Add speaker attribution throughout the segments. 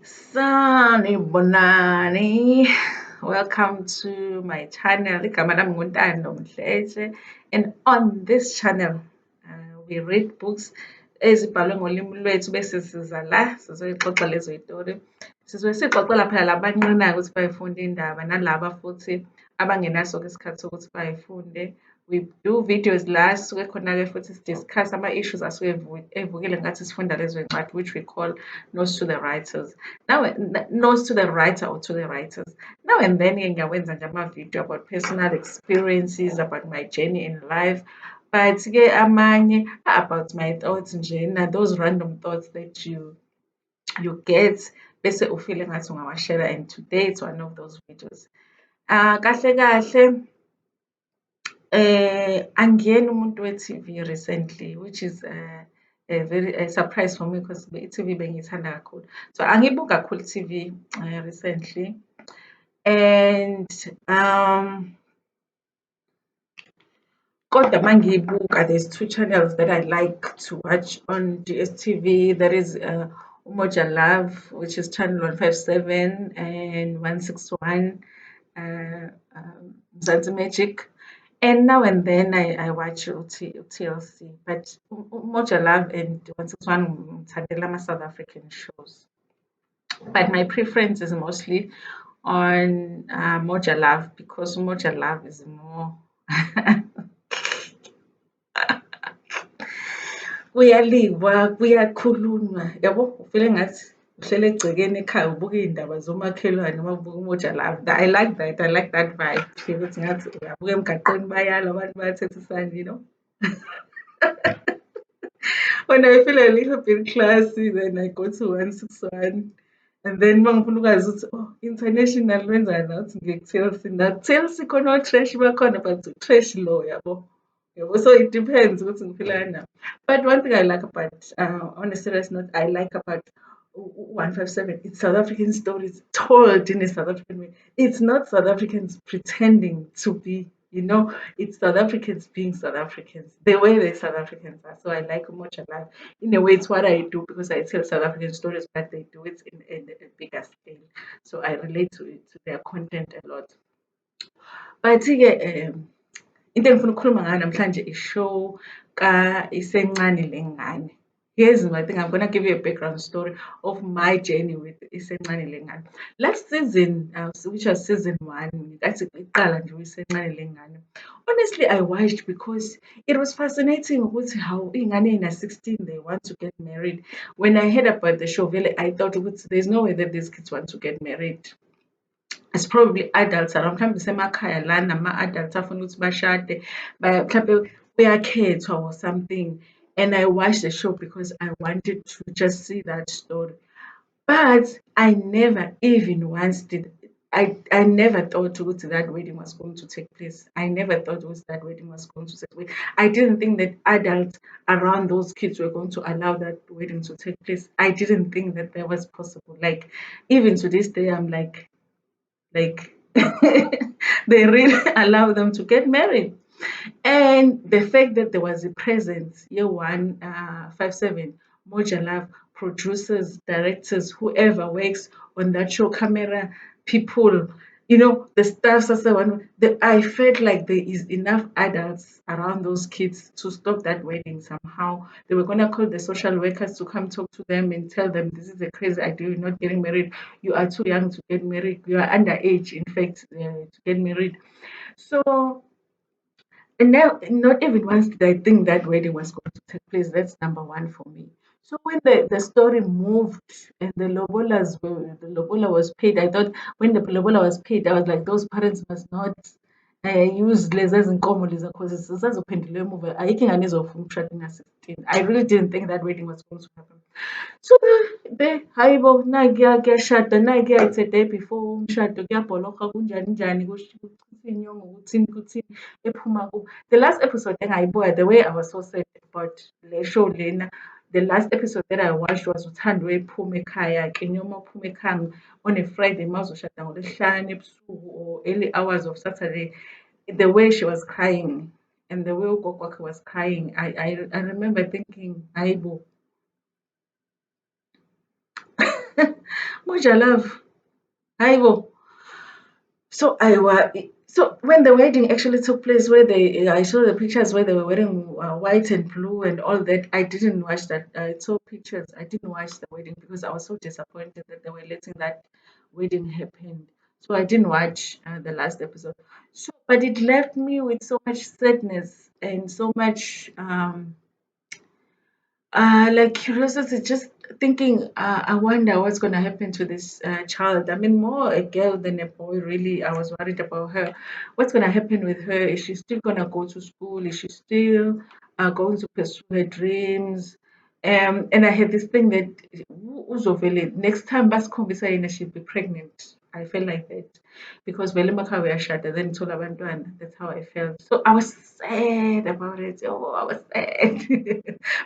Speaker 1: Sanibonani. Welcome to my channel. Igama lami nguNtando Mdletshe. And on this channel, we read books ezibhalwe ngolimi lwethu bese siza la sizoyixoxa lezo yitori. Sizobe sixoxela phela labanqenayo ukuthi bayifunde indaba nalaba futhi abangenaso-ke isikhathi sokuthi bayifunde. We do videos la sisuke khona-ke futhi sidiscuss ama-issues asuke evukile ngathi sifunda lezo y'ncwadi, which we call notes to the writers. Notes to the writer or to the writers. Now and then ngiyawenza nje ama-video about personal experiences, about my journey in life. But-ke amanye about my thoughts nje, those random thoughts that you get bese ufile ngathi ungawashare, and today it's one of those videos. Kahle kahle angiyena umuntu we-TV recently, which is a very surprise for me because i-TV bengiyithanda kakhulu. So angiyibuki kakhulu TV recently, and kodwa mangiyibuka, there's two channels that I like to watch on DSTV. There is Umoja Love, which is channel 157 and 161, Mzansi Magic. And now and then I watch TLC, but Moja Love and 161 ngithandela South African shows. But my preference is mostly on Moja Love because Moja Love is more kuyalingwa, kuyakhulunywa, yabo, ufile ngathi uhlele egcekeni ekhaya ubuka iy'ndaba zomakhelwane uma ubuka uMoja Love. I like that vibe. Ukuthi ngathi uyabuka emgaqweni bayala abantu bayathethisana, you know. When I feel a little bit classy, then I go to 161. And then uma ngifuna ukwazi ukuthi international wenzani nathi ngiye-TLC. Na-TLC khona o-trash bakhona, but trash lo, yabo. So it depends ukuthi ngifila kanjani. But one thing I like about, on a serious note, I like about 157, it's South African stories told in a South African way. It's not South Africans pretending to be, you know, it's South Africans being South Africans, the way the South Africans are. So I like Umoja Live. In a way, it's what I do because I tell South African stories, but they do it in a bigger scale. So I relate to their content a lot. But into engifuna ukukhuluma ngayo namhlanje i-show ka-Isencane le ngane. Here's my thing. I'm gonna give you a background story of my journey with Isencane le ngane. Last season, which was season 1, ngathi iqala nje Isencane le ngane. Honestly, I watched because it was fascinating ukuthi how iy'ngane ey'na-16 they want to get married. When I heard about the show, really, I thought there's no way that these kids want to get married. It's probably adults around mhlawumbe semakhaya lana ama-adults afuna ukuthi bashade mhlawumbe kuyakhethwa or something, and I watched the show because I wanted to just see that story. But I never even once did I never thought that wedding was going to take place. I never thought that wedding was going to take place. I didn't think that adults around those kids were going to allow that wedding to take place. I didn't think that was possible. Like even to this day, I'm like they really allow them to get married. And the fact that there was a presence, year 157, Moja Love, producers, directors, whoever works on that show, camera, people, you know, the staff, I felt like there is enough adults around those kids to stop that wedding somehow. They were going to call the social workers to come talk to them and tell them this is a crazy idea, you're not getting married, you are too young to get married, you are underage, in fact, to get married. So, and now, not even once did I think that wedding was going to take place. That's number one for me. So when the story moved and the lobola was paid, I thought when the lobola was paid, I was like, those parents must not use lezi ezinkomo leza because zisazophendula emuva. Ayikho ingane ezofuna ukushada ina-16. I really didn't think that wedding was going to happen. So hayi bo, kuyashada, it's a day before umshado, kuyabholokha kunjani kuchitha inyongo kuthini ephuma kubo. The last episode engayibuka, the way I was so sad about le show lena, the last episode that I watched was uThando ephuma ekhaya ke noma uphuma ekhaya on a Friday mazoshada ngoLwesihlanu ebusuku or early hours of Saturday. The way she was crying and the way ugogo wakhe was crying, I remember thinking, hayi bo. Moja love. Hayibo. So so when the wedding actually took place, where I saw the pictures where they were wearing white and blue and all that. I didn't watch that. I saw pictures. I didn't watch the wedding because I was so disappointed that they were letting that wedding happen. So I didn't watch the last episode. So, but it left me with so much sadness and so much like curiosity, just thinking, I wonder what's going to happen to this child. I mean, more a girl than a boy, really. I was worried about her. What's going to happen with her? Is she still going to go to school? Is she still going to pursue her dreams? And I had this thing that uzovele next time basikhombisa yena she'd be pregnant. I felt like that because vele emakhaya uyashada then uthola abantwana. That's how I felt. So I was sad about it. Oh, I was sad.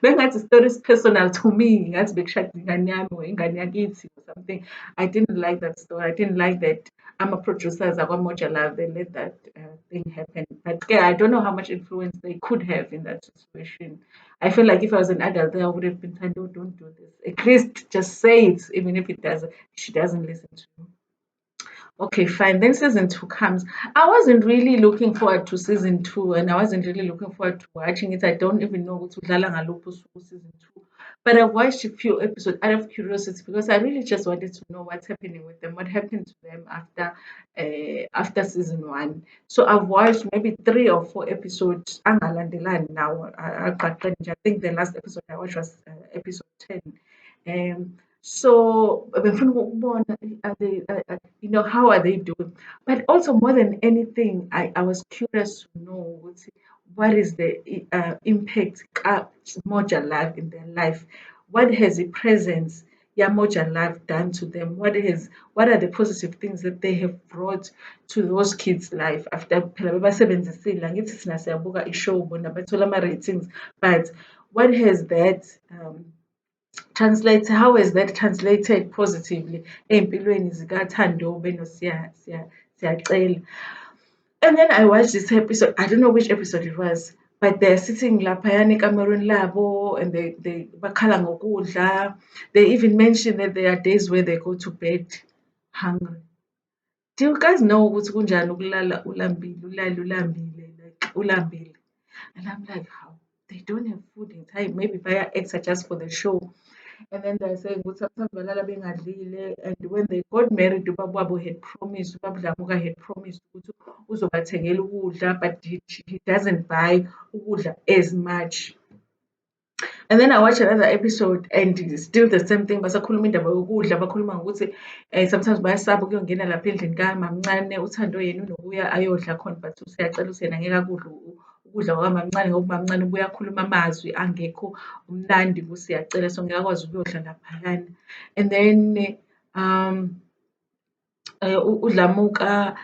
Speaker 1: Bengathi story is personal to me. Ngathi bekushada ingane yami or ingane yakithi or something. I didn't like that story. I didn't like that producers Moja Love, they let that thing happen. But yeah, I don't know how much influence they could have in that situation. I feel like if I was an adult there, I would have been told, no, don't do this. At least just say it, even if she doesn't listen to you. Okay, fine. Then season two comes. I wasn't really looking forward to season two, and I wasn't really looking forward to watching it. I don't even know what udlala ngaluphi usuku season two. But I watched a few episodes out of curiosity because I really just wanted to know what's happening with them, what happened to them after season one. So I've watched maybe 3 or 4 episodes. Angalandelani now. I think the last episode I watched was episode 10. So befuna ukubona how are they doing, but also more than anything I was curious to know what is the impact Moja Life in their life. What has the presence Moja Life done to them? What are the positive things that they have brought to those kids' life after phela bebasebenzisile? Angithi thina siyabuka ishow bona bathola ama-ratings, but what has that how has that translated positively ey'mpilweni zikaThando Siyacela? And then I watched this episode. I don't know which episode it was, but they're sitting laphayana ekamerweni labo and they bakhala ngokudla. They even mention that there are days where they go to bed hungry. Do you guys know ukuthi kunjani ukulala ulambile, ulale ulambile, like ulambile? And I'm like, how? They don't have food in time. Maybe via extra just for the show. And then they're saying ukuthi sometimes balala bengadlile, and when they got married ubaba had promised, ubaba Dlamuka had promised ukuthi uzobathengela ukudla, but he doesn't buy ukudla as much. And then I watched another episode and it's still the same thing. Basakhuluma indaba yokudla, bakhuluma ngokuthi sometimes bayasaba ukuyongena lapha endlini kamamncane, uThando yena unokuya ayodla khona, but usiyacela yena angeke akudle ukudla kwakamamncane ngoba umamncane ubuye akhulume amazwi angekho mnandi kusiyacela, so ngeke akwazi ukuyodla laphayana. And then uDlamuka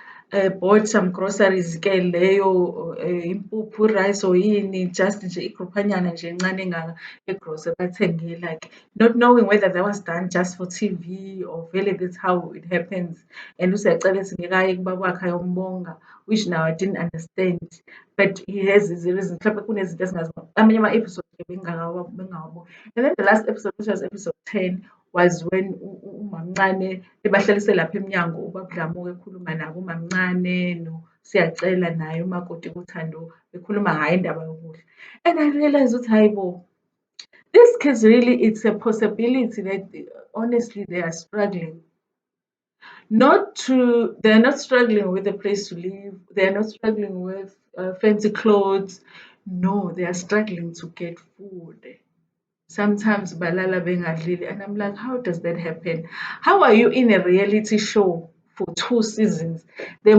Speaker 1: bought some groceries ke leyo impuphu, rice or yini, just nje igruphanyana nje encane egrocery bathenge, like not knowing whether that was done just for TV or vele that's how it happens. And usiyacela ethi ngeke aye kubaba wakhe ayombonga, which now I didn't understand, but he has his reasons. Mhlawumbe kunezinto esingaziboni, amanye ama-episode bengingawaboni. And then the last episode, which was episode 10, was when umamncane ebahlalise lapha emnyango ubaba Dlamuka ekhuluma nabo, umamncane noSiyacela naye umakoti kuThando bekhuluma ngayo indaba yokudla. And I realized ukuthi hayibo, these kids really, it's a possibility that honestly they are struggling. They're not struggling with a place to live, they're not struggling with fancy clothes. No, they are struggling to get food. Sometimes balala bengadlile, and I'm like, how does that happen? How are you in a reality show for 2 seasons, the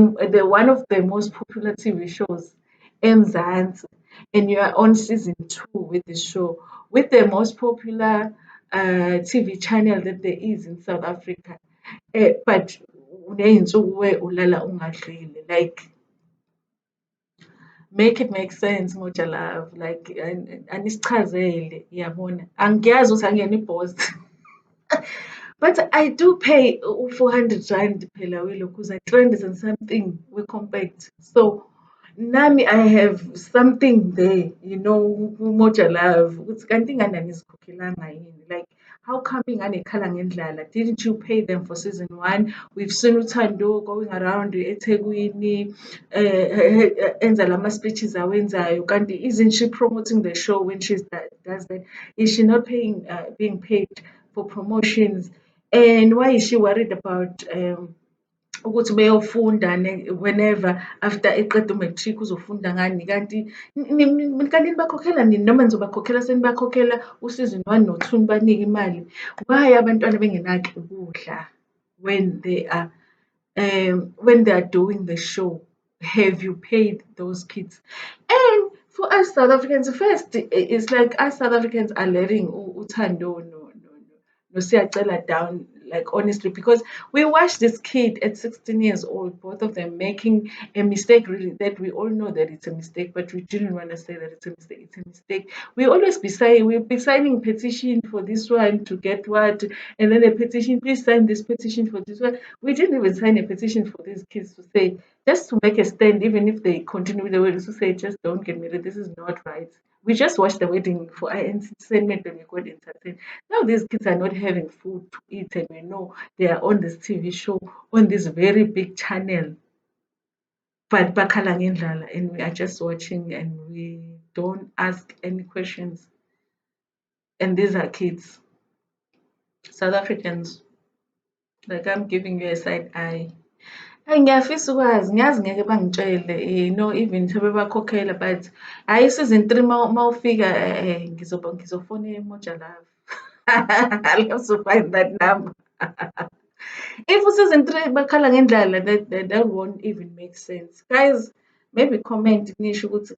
Speaker 1: one of the most popular TV shows in Mzansi, and you are on season 2 with the show, with the most popular TV channel that there is in South Africa, but uney'nsuku where ulala ungadlile, like make it make sense Moja Love, like anisichazele, yabona. Angiyazi ukuthi angiyena i-boss. But I do pay 400 rand phela wilokhuza 300 and something we-compact. So nami I have something there, Moja Love ukuthi kanti ingane angizikhokhelanga yini, like how come ingane ngendlala? Didn't you pay them for season one? We've seen Thando going around eThekwini, enza lama speeches awenzayo. Kanti isn't she promoting the show when she does that? Is she not being paid for promotions? And why is she worried about ukuthi beyofunda whenever after eqeda umatric uzofunda ngani kanti nibakhokhela nini noma nizobakhokhela senibakhokhela usizini 1 no-2 nibanike imali. Why abantwana bengenakho ukudla when they are doing the show? Have you paid those kids? And for us South Africans, first, it's like us South Africans are letting uThando no Siyacela down, like honestly, because we watched this kid at 16 years old, both of them making a mistake, really, that we all know that it's a mistake, but we didn't want to say that it's a mistake. It's a mistake. We'll be signing petition for this one to get what, and then a petition, please sign this petition for this one. We didn't even sign a petition for these kids to say, just to make a stand, even if they continue with the wedding, to say, just don't get married. This is not right. We just watched the wedding for entertainment and we got entertained. Now these kids are not having food to eat, and we know they are on this TV show on this very big channel, but bakhala ngendlala, and we are just watching and we don't ask any questions. And these are kids, South Africans. Like, I'm giving you a side eye. Hhayi, ngiyafisa ukwazi, ngiyazi ngeke bangitshele, even sebebakhokhela, but hhayi i-season 3 mawufika, ngizofona Moja Love. I'll have to find that number. If season 3 bakhala ngendlala, that won't even make sense. Guys, maybe comment nisho ukuthi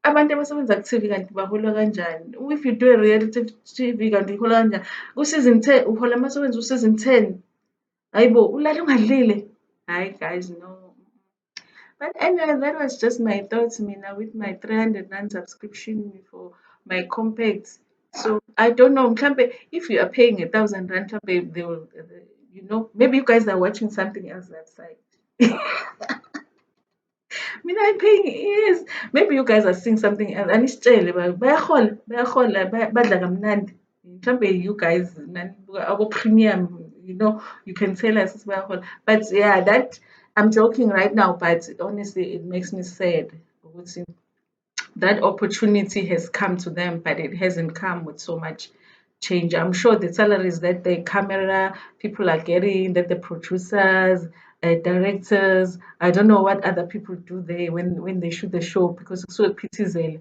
Speaker 1: abantu abasebenza ku-TV kanti bahola kanjani? If you do a reality TV kanti uhola kanjani? Ku-season 10 uhola masebenza u-season 10. Hayibo, ulala ungadlile. Hayi guys, no. But anyway, that was just my thoughts, Mina, with my 300 rand subscription for my compact. So I don't know, mhlambe, if you are paying 1,000 rand, mhlambe they will, maybe you guys are watching something else that side. Mina, I'm paying, yes. Maybe you guys are seeing something else. Anisitshele, bayahola, badla kamnandi. Mhlambe you guys, our premium, you can tell us it's bayahola. But yeah, that I'm joking right now, but honestly, it makes me sad. Ukuthi that opportunity has come to them, but it hasn't come with so much change. I'm sure the salaries that the camera people are getting, that the producers, directors, I don't know what other people do there when they shoot the show, because it's so pity.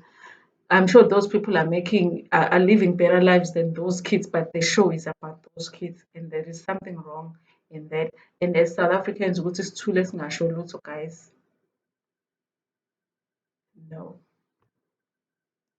Speaker 1: I'm sure those people are living better lives than those kids, but the show is about those kids, and there is something wrong in that. And as South Africans, what is too less national, guys? No.